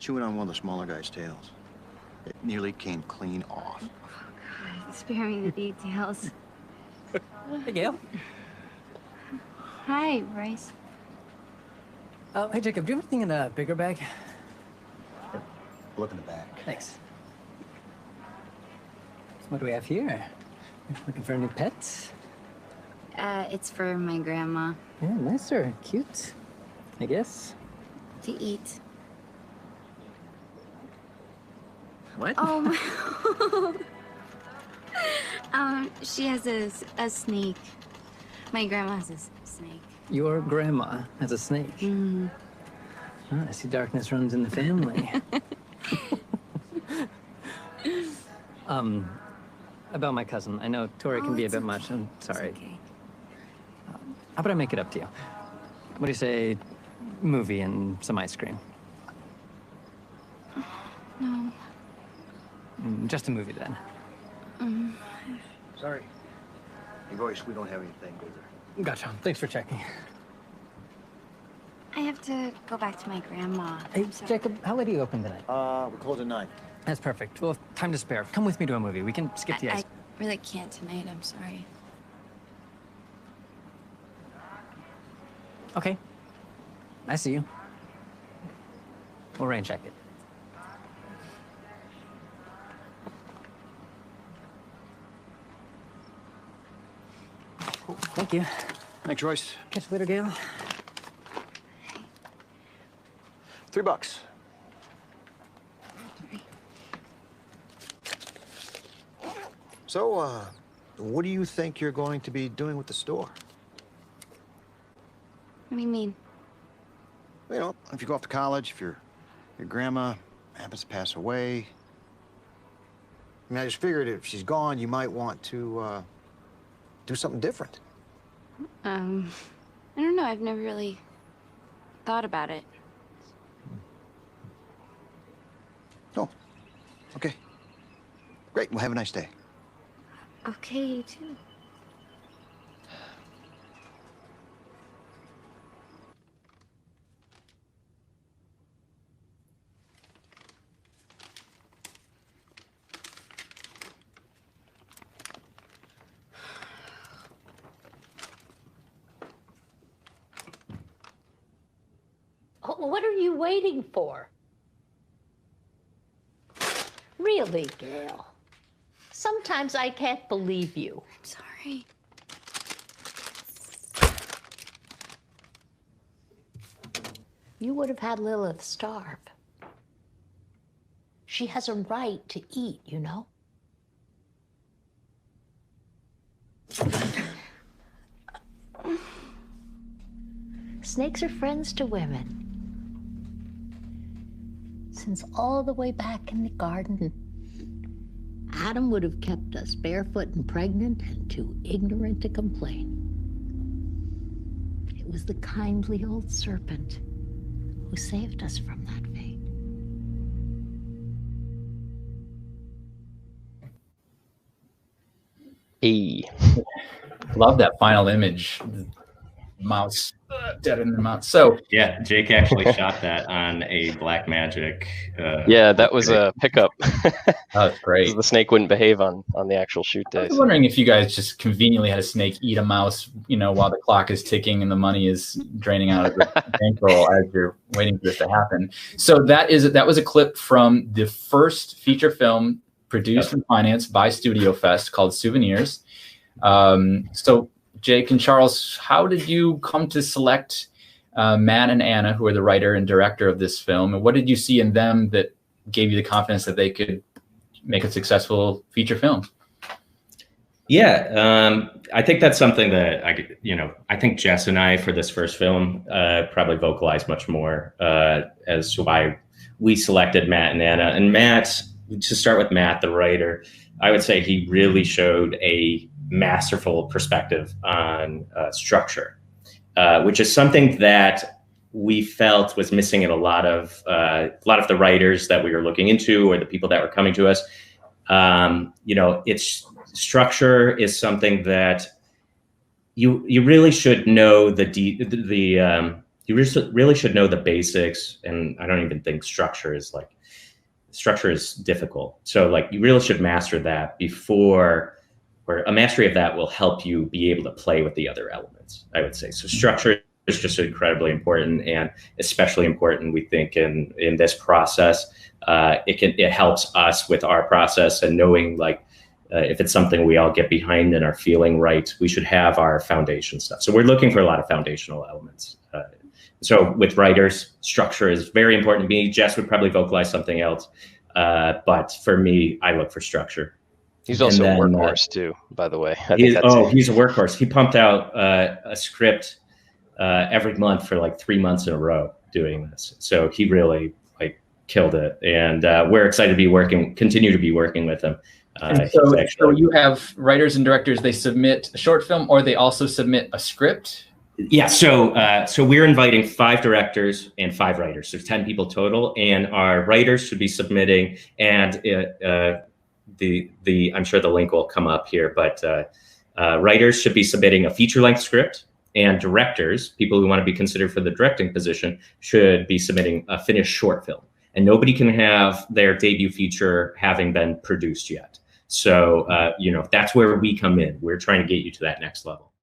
chewing on one of the smaller guy's tails. It nearly came clean off. God, spare me the details. Hey, Gail. Hi, Bryce. Oh, hey, Jacob, do you have anything in a bigger bag? Look in the back. Thanks. So what do we have here? Looking for a new pet? It's for my grandma. Yeah, nicer, cute, I guess. To eat. What? She has a snake. My grandma has a snake. Your grandma has a snake. Mm. Oh, I see darkness runs in the family. About my cousin. I know Tori can be a bit much. I'm sorry. It's okay. How about I make it up to you? What do you say, movie and some ice cream? No. Just a movie then. Sorry. Hey, Royce, we don't have anything either. Gotcha. Thanks for checking. I have to go back to my grandma. Hey, Jacob, how late are you open tonight? We're closing 9. That's perfect. Well, time to spare. Come with me to a movie. We can skip the ice. I really can't tonight. I'm sorry. Okay. I see you. We'll rain check it. Cool. Thank you. Thanks, Royce. Catch you later, Gail. $3. So, what do you think you're going to be doing with the store? What do you mean? You know, if you go off to college, if your grandma happens to pass away. I mean, I just figured if she's gone, you might want to do something different. I don't know. I've never really thought about it. Oh, okay. Great. Well, have a nice day. Okay, you too. Oh, what are you waiting for? Really, Gail? Sometimes I can't believe you. I'm sorry. You would have had Lilith starve. She has a right to eat, you know? Snakes are friends to women. Since all the way back in the garden, Adam would have kept us barefoot and pregnant and too ignorant to complain. It was the kindly old serpent who saved us from that fate. Hey. Love that final image. Mouse dead in the mouth. So yeah, Jake actually shot that on a Blackmagic. Yeah, that was a pickup. That's great. The snake wouldn't behave on the actual shoot day. I was wondering if you guys just conveniently had a snake eat a mouse, you know, while the clock is ticking and the money is draining out of the bankroll as you're waiting for this to happen. So that was a clip from the first feature film produced and financed by Studio Fest called Souvenirs. So Jake and Charles, how did you come to select Matt and Anna, who are the writer and director of this film? And what did you see in them that gave you the confidence that they could make a successful feature film? Yeah, I think that's something that I think Jess and I for this first film probably vocalized much more as to why we selected Matt and Anna. And Matt, to start with Matt, the writer, I would say he really showed a masterful perspective on structure, which is something that we felt was missing in a lot of the writers that we were looking into or the people that were coming to us. It's structure is something that you really should know the you really should know the basics. And I don't even think structure is difficult. So like you really should master that before, or a mastery of that will help you be able to play with the other elements, I would say. So structure is just incredibly important, and especially important, we think, in this process. It helps us with our process and knowing like, if it's something we all get behind and are feeling right, we should have our foundation stuff. So we're looking for a lot of foundational elements. So with writers, structure is very important to me. Jess would probably vocalize something else. But for me, I look for structure. He's also a workhorse too, by the way. He's a workhorse. He pumped out a script every month for like 3 months in a row doing this. So he really like killed it. And we're excited to continue to be working with him. So you have writers and directors, they submit a short film, or they also submit a script? Yeah, so we're inviting 5 directors and 5 writers, so 10 people total, and our writers should be submitting, and I'm sure the link will come up here, but writers should be submitting a feature-length script, and directors, people who want to be considered for the directing position, should be submitting a finished short film. And nobody can have their debut feature having been produced yet. So, that's where we come in. We're trying to get you to that next level.